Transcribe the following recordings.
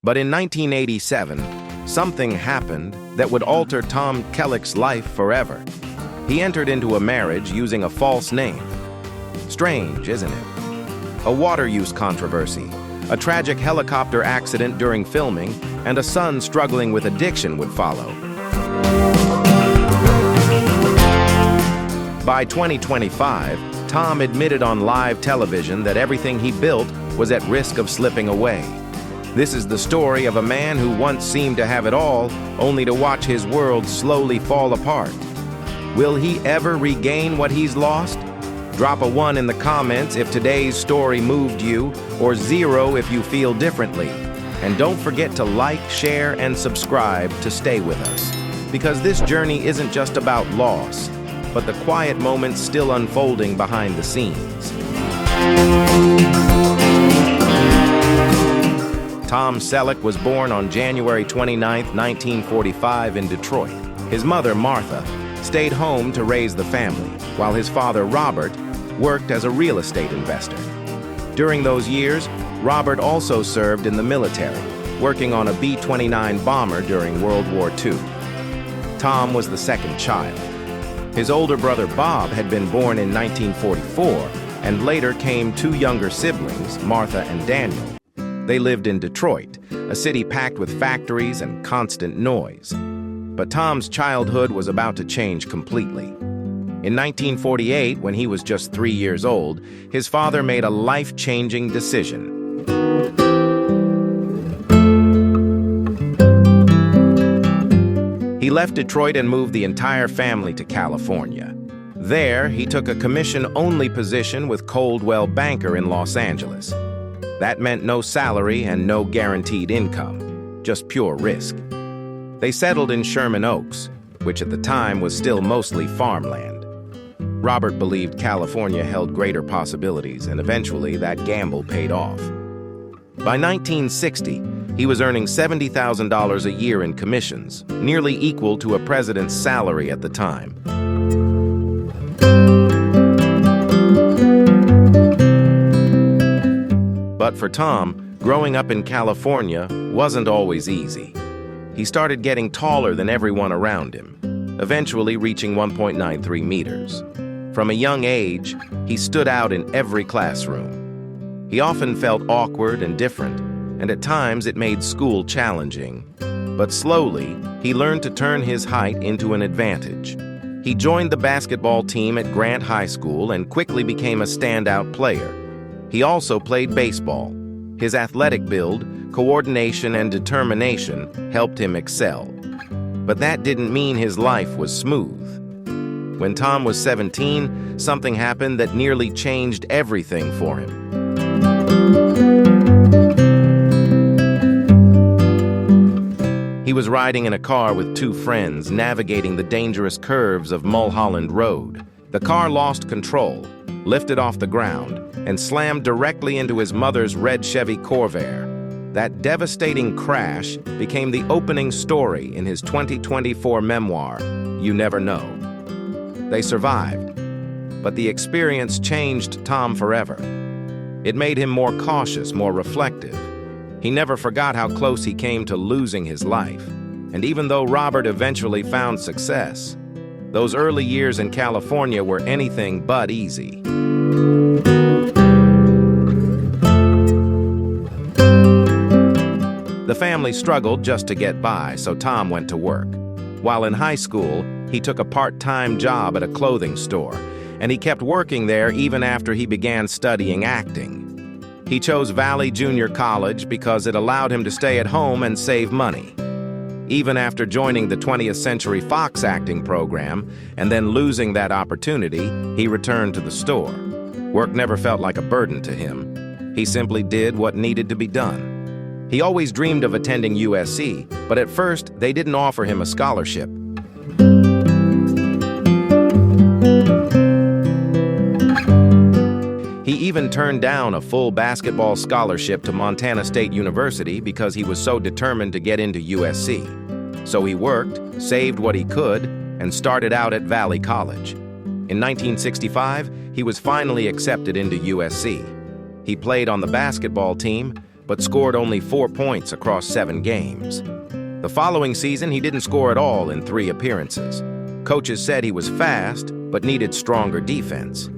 But in 1987, something happened that would alter Tom Selleck's life forever. He entered into a marriage using a false name. Strange, isn't it? A water use controversy, a tragic helicopter accident during filming, and a son struggling with addiction would follow. By 2025, Tom admitted on live television that everything he built was at risk of slipping away. This is the story of a man who once seemed to have it all, only to watch his world slowly fall apart. Will he ever regain what he's lost? Drop a 1 in the comments if today's story moved you, or 0 if you feel differently. And don't forget to like, share, and subscribe to stay with us. Because this journey isn't just about loss, but the quiet moments still unfolding behind the scenes. Tom Selleck was born on January 29, 1945 in Detroit. His mother, Martha, stayed home to raise the family, while his father, Robert, worked as a real estate investor. During those years, Robert also served in the military, working on a B-29 bomber during World War II. Tom was the second child. His older brother Bob had been born in 1944, and later came 2 younger siblings, Martha and Daniel. They lived in Detroit, a city packed with factories and constant noise. But Tom's childhood was about to change completely. In 1948, when he was just 3 years old, his father made a life-changing decision. He left Detroit and moved the entire family to California. There, he took a commission-only position with Coldwell Banker in Los Angeles. That meant no salary and no guaranteed income, just pure risk. They settled in Sherman Oaks, which at the time was still mostly farmland. Robert believed California held greater possibilities, and eventually that gamble paid off. By 1960, he was earning $70,000 a year in commissions, nearly equal to a president's salary at the time. But for Tom, growing up in California wasn't always easy. He started getting taller than everyone around him, eventually reaching 1.93 meters. From a young age, he stood out in every classroom. He often felt awkward and different, and at times it made school challenging. But slowly, he learned to turn his height into an advantage. He joined the basketball team at Grant High School and quickly became a standout player. He also played baseball. His athletic build, coordination, and determination helped him excel. But that didn't mean his life was smooth. When Tom was 17, something happened that nearly changed everything for him. He was riding in a car with 2 friends, navigating the dangerous curves of Mulholland Road. The car lost control, lifted off the ground, and slammed directly into his mother's red Chevy Corvair. That devastating crash became the opening story in his 2024 memoir, You Never Know. They survived, but the experience changed Tom forever. It made him more cautious, more reflective. He never forgot how close he came to losing his life. And even though Robert eventually found success, those early years in California were anything but easy. The family struggled just to get by, so Tom went to work. While in high school, he took a part-time job at a clothing store, and he kept working there even after he began studying acting. He chose Valley Junior College because it allowed him to stay at home and save money. Even after joining the 20th Century Fox acting program and then losing that opportunity, he returned to the store. Work never felt like a burden to him. He simply did what needed to be done. He always dreamed of attending USC, but at first they didn't offer him a scholarship. He even turned down a full basketball scholarship to Montana State University because he was so determined to get into USC. So he worked, saved what he could, and started out at Valley College. In 1965, he was finally accepted into USC. He played on the basketball team, but scored only 4 points across 7 games. The following season, he didn't score at all in 3 appearances. Coaches said he was fast, but needed stronger defense.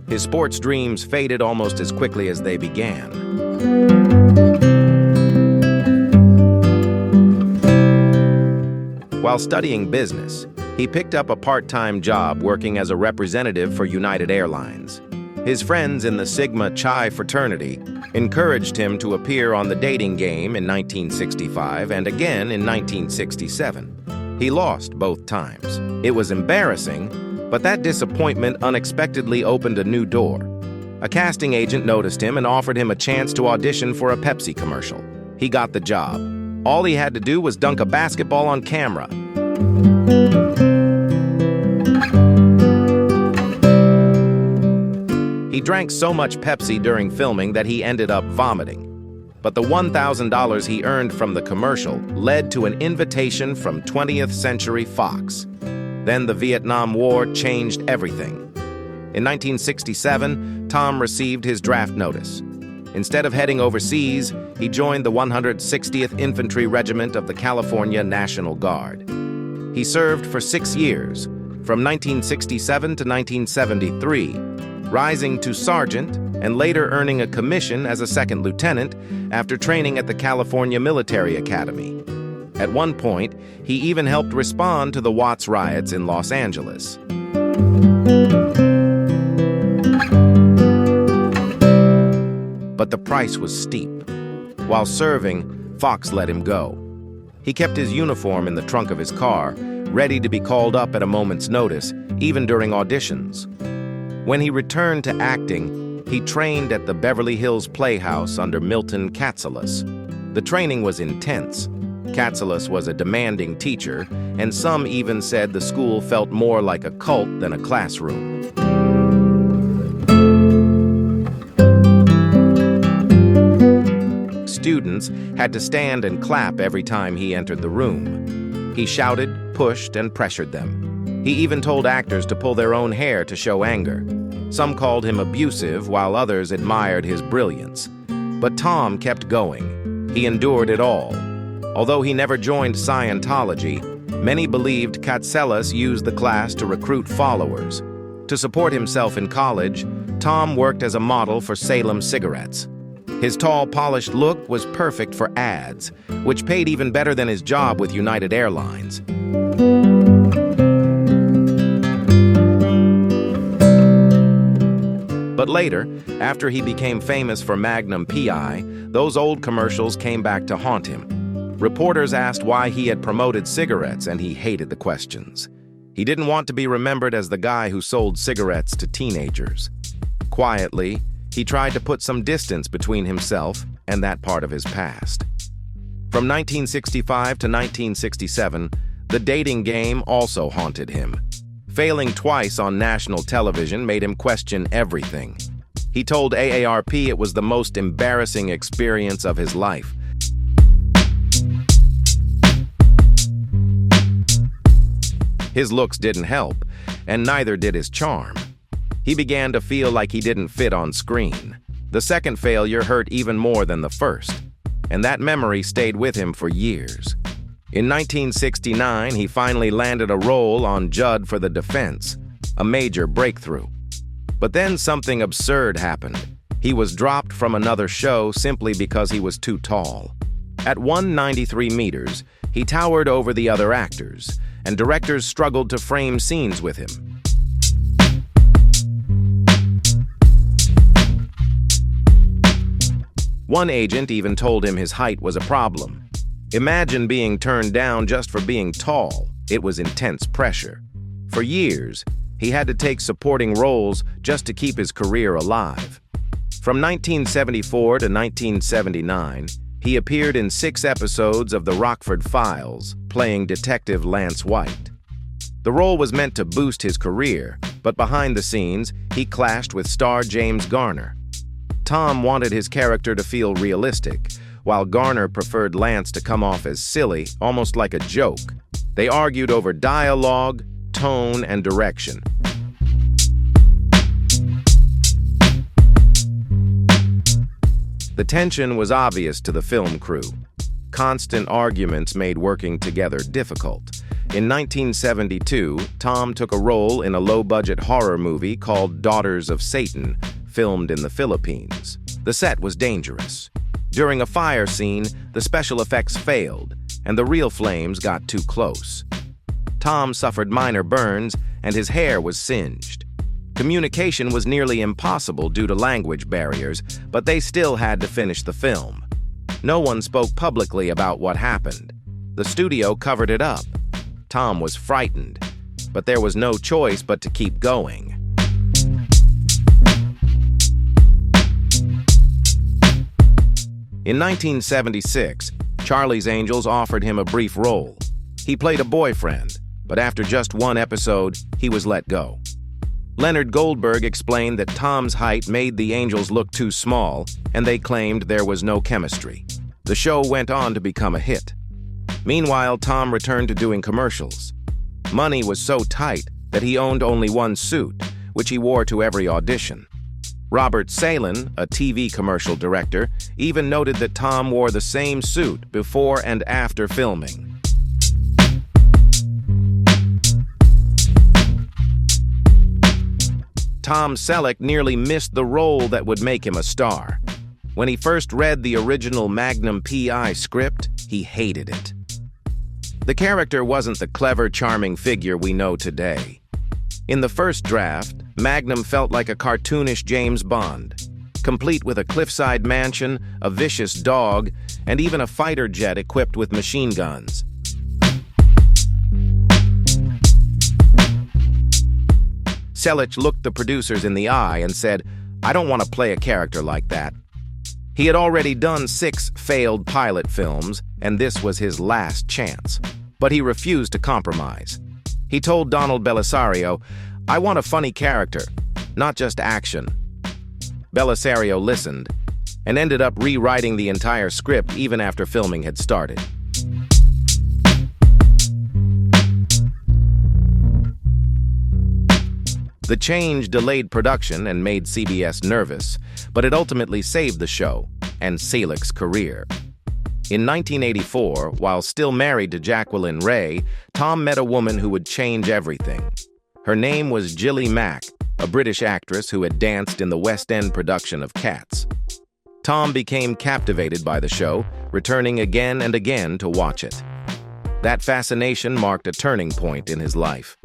His sports dreams faded almost as quickly as they began. While studying business, he picked up a part-time job working as a representative for United Airlines. His friends in the Sigma Chi fraternity encouraged him to appear on The Dating Game in 1965 and again in 1967. He lost both times. It was embarrassing, but that disappointment unexpectedly opened a new door. A casting agent noticed him and offered him a chance to audition for a Pepsi commercial. He got the job. All he had to do was dunk a basketball on camera. He drank so much Pepsi during filming that he ended up vomiting. But the $1,000 he earned from the commercial led to an invitation from 20th Century Fox. Then the Vietnam War changed everything. In 1967, Tom received his draft notice. Instead of heading overseas, he joined the 160th Infantry Regiment of the California National Guard. He served for 6 years, from 1967 to 1973, rising to sergeant and later earning a commission as a second lieutenant after training at the California Military Academy. At one point, he even helped respond to the Watts riots in Los Angeles. But the price was steep. While serving, Fox let him go. He kept his uniform in the trunk of his car, ready to be called up at a moment's notice, even during auditions. When he returned to acting, he trained at the Beverly Hills Playhouse under Milton Katselas. The training was intense. Katselas was a demanding teacher, and some even said the school felt more like a cult than a classroom. Students had to stand and clap every time he entered the room. He shouted, pushed, and pressured them. He even told actors to pull their own hair to show anger. Some called him abusive, while others admired his brilliance. But Tom kept going. He endured it all. Although he never joined Scientology, many believed Katselas used the class to recruit followers. To support himself in college, Tom worked as a model for Salem cigarettes. His tall, polished look was perfect for ads, which paid even better than his job with United Airlines. But later, after he became famous for Magnum PI, those old commercials came back to haunt him. Reporters asked why he had promoted cigarettes, and he hated the questions. He didn't want to be remembered as the guy who sold cigarettes to teenagers. Quietly, he tried to put some distance between himself and that part of his past. From 1965 to 1967, The Dating Game also haunted him. Failing twice on national television made him question everything. He told AARP it was the most embarrassing experience of his life. His looks didn't help, and neither did his charm. He began to feel like he didn't fit on screen. The second failure hurt even more than the first, and that memory stayed with him for years. In 1969, he finally landed a role on Judd for the Defense, a major breakthrough. But then something absurd happened. He was dropped from another show simply because he was too tall. At 193 meters, he towered over the other actors, and directors struggled to frame scenes with him. One agent even told him his height was a problem. Imagine being turned down just for being tall. It was intense pressure. For years, he had to take supporting roles just to keep his career alive. From 1974 to 1979, he appeared in 6 episodes of The Rockford Files, playing Detective Lance White. The role was meant to boost his career, but behind the scenes, he clashed with star James Garner. Tom wanted his character to feel realistic, while Garner preferred Lance to come off as silly, almost like a joke. They argued over dialogue, tone, and direction. The tension was obvious to the film crew. Constant arguments made working together difficult. In 1972, Tom took a role in a low-budget horror movie called Daughters of Satan, filmed in the Philippines. The set was dangerous. During a fire scene, the special effects failed, and the real flames got too close. Tom suffered minor burns, and his hair was singed. Communication was nearly impossible due to language barriers, but they still had to finish the film. No one spoke publicly about what happened. The studio covered it up. Tom was frightened, but there was no choice but to keep going. In 1976, Charlie's Angels offered him a brief role. He played a boyfriend, but after just one episode, he was let go. Leonard Goldberg explained that Tom's height made the Angels look too small, and they claimed there was no chemistry. The show went on to become a hit. Meanwhile, Tom returned to doing commercials. Money was so tight that he owned only one suit, which he wore to every audition. Robert Salen, a TV commercial director, even noted that Tom wore the same suit before and after filming. Tom Selleck nearly missed the role that would make him a star. When he first read the original Magnum PI script, he hated it. The character wasn't the clever, charming figure we know today. In the first draft, Magnum felt like a cartoonish James Bond, complete with a cliffside mansion, a vicious dog, and even a fighter jet equipped with machine guns. Selleck looked the producers in the eye and said, "I don't want to play a character like that." He had already done 6 failed pilot films, and this was his last chance. But he refused to compromise. He told Donald Belisario, "I want a funny character, not just action." Belisario listened and ended up rewriting the entire script even after filming had started. The change delayed production and made CBS nervous, but it ultimately saved the show and Selleck's career. In 1984, while still married to Jacqueline Ray, Tom met a woman who would change everything. Her name was Gilly Mack, a British actress who had danced in the West End production of Cats. Tom became captivated by the show, returning again and again to watch it. That fascination marked a turning point in his life.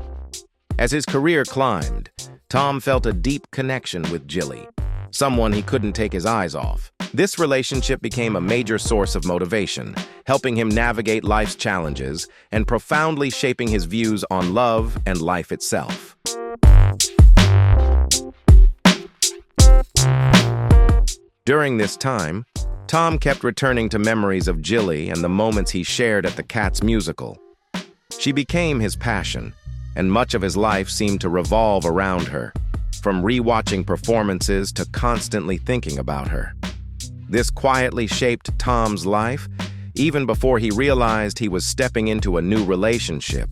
As his career climbed, Tom felt a deep connection with Gilly, someone he couldn't take his eyes off. This relationship became a major source of motivation, helping him navigate life's challenges and profoundly shaping his views on love and life itself. During this time, Tom kept returning to memories of Gilly and the moments he shared at the Cats musical. She became his passion, and much of his life seemed to revolve around her, from rewatching performances to constantly thinking about her. This quietly shaped Tom's life, even before he realized he was stepping into a new relationship,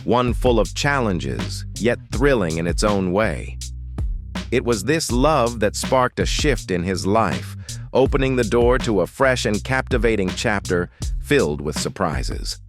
one full of challenges, yet thrilling in its own way. It was this love that sparked a shift in his life, opening the door to a fresh and captivating chapter filled with surprises.